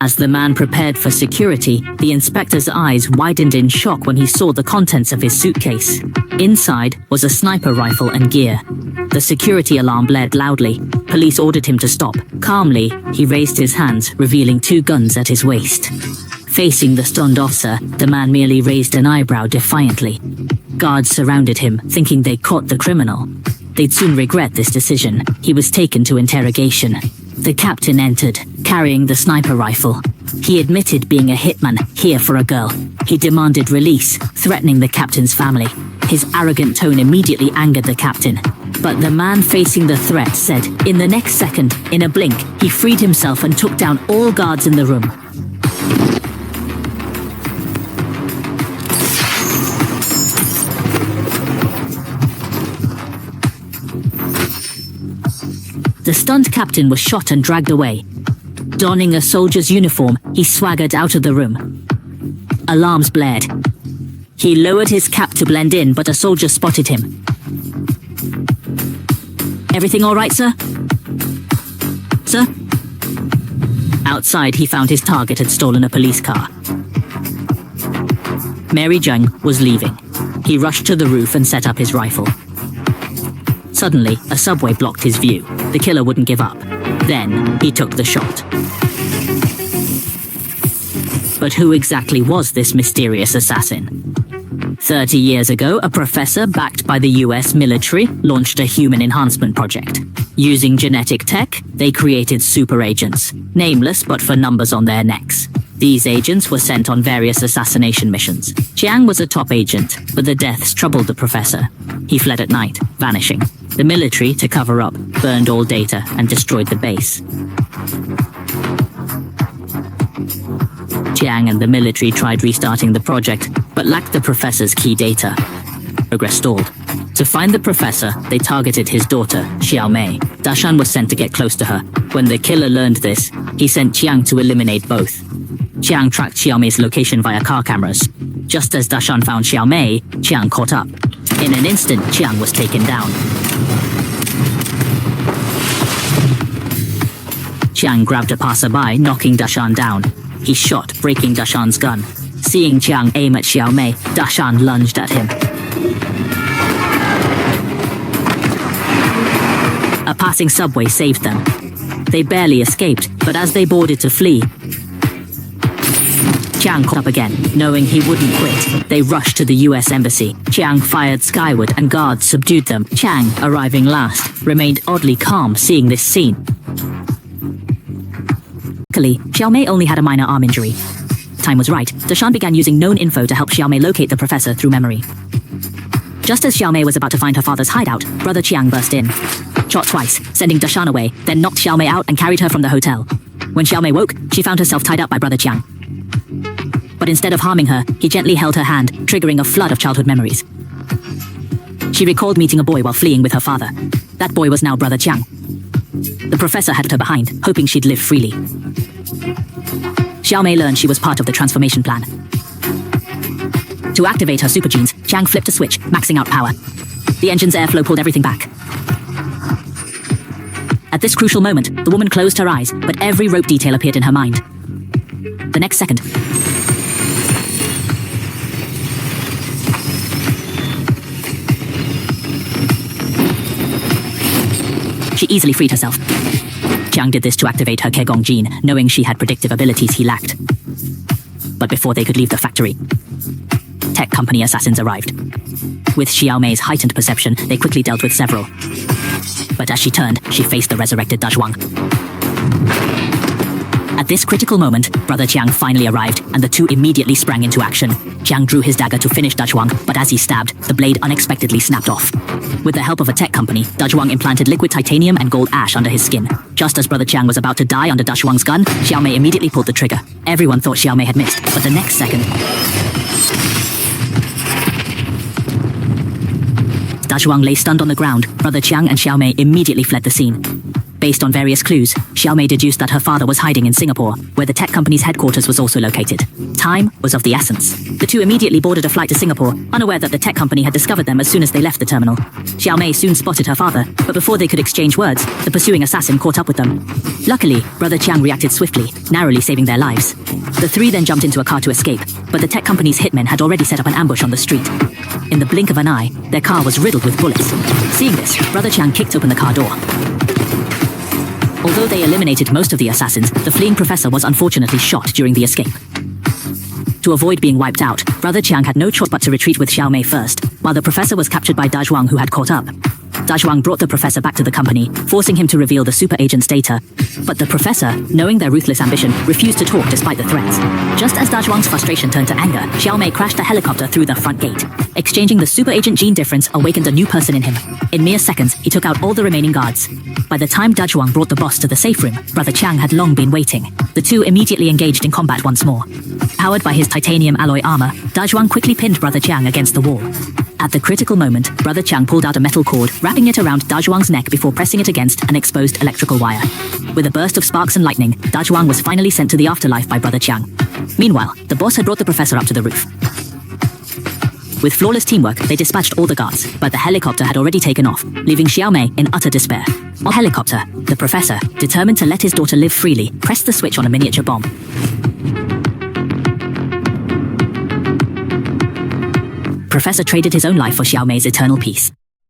As the man prepared for security, the inspector's eyes widened in shock when he saw the contents of his suitcase. Inside was a sniper rifle and gear. The security alarm blared loudly. Police ordered him to stop. Calmly, he raised his hands, revealing 2 guns at his waist. Facing the stunned officer, the man merely raised an eyebrow defiantly. Guards surrounded him, thinking they caught the criminal. They'd soon regret this decision. He was taken to interrogation. The captain entered, carrying the sniper rifle. He admitted being a hitman, here for a girl. He demanded release, threatening the captain's family. His arrogant tone immediately angered the captain. But the man facing the threat said, in the next second, in a blink, he freed himself and took down all guards in the room. The stunned captain was shot and dragged away. Donning a soldier's uniform, he swaggered out of the room. Alarms blared. He lowered his cap to blend in, but a soldier spotted him. Everything all right, sir? Sir? Outside, he found his target had stolen a police car. Mary Zheng was leaving. He rushed to the roof and set up his rifle. Suddenly, a subway blocked his view. The killer wouldn't give up. Then, he took the shot. But who exactly was this mysterious assassin? 30 years ago, a professor backed by the US military launched a human enhancement project. Using genetic tech, they created super agents, nameless but for numbers on their necks. These agents were sent on various assassination missions. Chiang was a top agent, but the deaths troubled the professor. He fled at night, vanishing. The military, to cover up, burned all data and destroyed the base. Chiang and the military tried restarting the project, but lacked the professor's key data. Progress stalled. To find the professor, they targeted his daughter, Xiao Mei. Dashan was sent to get close to her. When the killer learned this, he sent Chiang to eliminate both. Chiang tracked Xiao Mei's location via car cameras. Just as Dashan found Xiao Mei, Chiang caught up. In an instant, Chiang was taken down. Chiang grabbed a passerby, knocking Dashan down. He shot, breaking Dashan's gun. Seeing Chiang aim at Xiao Mei, Dashan lunged at him. A passing subway saved them. They barely escaped, but as they boarded to flee, Chiang caught up again. Knowing he wouldn't quit, they rushed to the US embassy. Chiang fired skyward and guards subdued them. Chiang, arriving last, remained oddly calm seeing this scene. Luckily, Xiao Mei only had a minor arm injury. Time was right. Dashan began using known info to help Xiao Mei locate the professor through memory. Just as Xiao Mei was about to find her father's hideout, brother Chiang burst in. Shot twice, sending Dashan away, then knocked Xiao Mei out and carried her from the hotel. When Xiao Mei woke, she found herself tied up by brother Chiang. But instead of harming her, he gently held her hand, triggering a flood of childhood memories. She recalled meeting a boy while fleeing with her father. That boy was now brother Chiang. The professor had her behind, hoping she'd live freely. Xiao Mei learned she was part of the transformation plan. To activate her super genes, Chiang flipped a switch, maxing out power. The engine's airflow pulled everything back. At this crucial moment, the woman closed her eyes, but every rope detail appeared in her mind. The next second, she easily freed herself. Chiang did this to activate her Kegong gene, knowing she had predictive abilities he lacked. But before they could leave the factory, tech company assassins arrived. With Xiao Mei's heightened perception, they quickly dealt with several. But as she turned, she faced the resurrected Dazhuang. At this critical moment, brother Chiang finally arrived, and the two immediately sprang into action. Chiang drew his dagger to finish Dazhuang, but as he stabbed, the blade unexpectedly snapped off. With the help of a tech company, Dazhuang implanted liquid titanium and gold ash under his skin. Just as brother Chiang was about to die under Dazhuang's gun, Xiao Mei immediately pulled the trigger. Everyone thought Xiao Mei had missed, but the next second, Dazhuang lay stunned on the ground. Brother Chiang and Xiao Mei immediately fled the scene. Based on various clues, Xiaomei deduced that her father was hiding in Singapore, where the tech company's headquarters was also located. Time was of the essence. The two immediately boarded a flight to Singapore, unaware that the tech company had discovered them as soon as they left the terminal. Xiaomei soon spotted her father, but before they could exchange words, the pursuing assassin caught up with them. Luckily, Brother Chiang reacted swiftly, narrowly saving their lives. The three then jumped into a car to escape, but the tech company's hitmen had already set up an ambush on the street. In the blink of an eye, their car was riddled with bullets. Seeing this, Brother Chiang kicked open the car door. Although they eliminated most of the assassins, the fleeing professor was unfortunately shot during the escape. To avoid being wiped out, Brother Chiang had no choice but to retreat with Xiaomei first, while the professor was captured by Da Zhuang, who had caught up. Da Zhuang brought the professor back to the company, forcing him to reveal the super agent's data. But the professor, knowing their ruthless ambition, refused to talk despite the threats. Just as Da Zhuang's frustration turned to anger, Xiaomei crashed a helicopter through the front gate. Exchanging the super agent gene difference awakened a new person in him. In mere seconds, he took out all the remaining guards. By the time Da Zhuang brought the boss to the safe room, Brother Chiang had long been waiting. The two immediately engaged in combat once more. Powered by his titanium alloy armor, Da Zhuang quickly pinned Brother Chiang against the wall. At the critical moment, Brother Chiang pulled out a metal cord, wrapping it around Da Zhuang's neck before pressing it against an exposed electrical wire. With a burst of sparks and lightning, Da Zhuang was finally sent to the afterlife by Brother Chiang. Meanwhile, the boss had brought the professor up to the roof. With flawless teamwork, they dispatched all the guards, but the helicopter had already taken off, leaving Xiaomei in utter despair. On the helicopter, the professor, determined to let his daughter live freely, pressed the switch on a miniature bomb. Professor traded his own life for Xiaomei's eternal peace.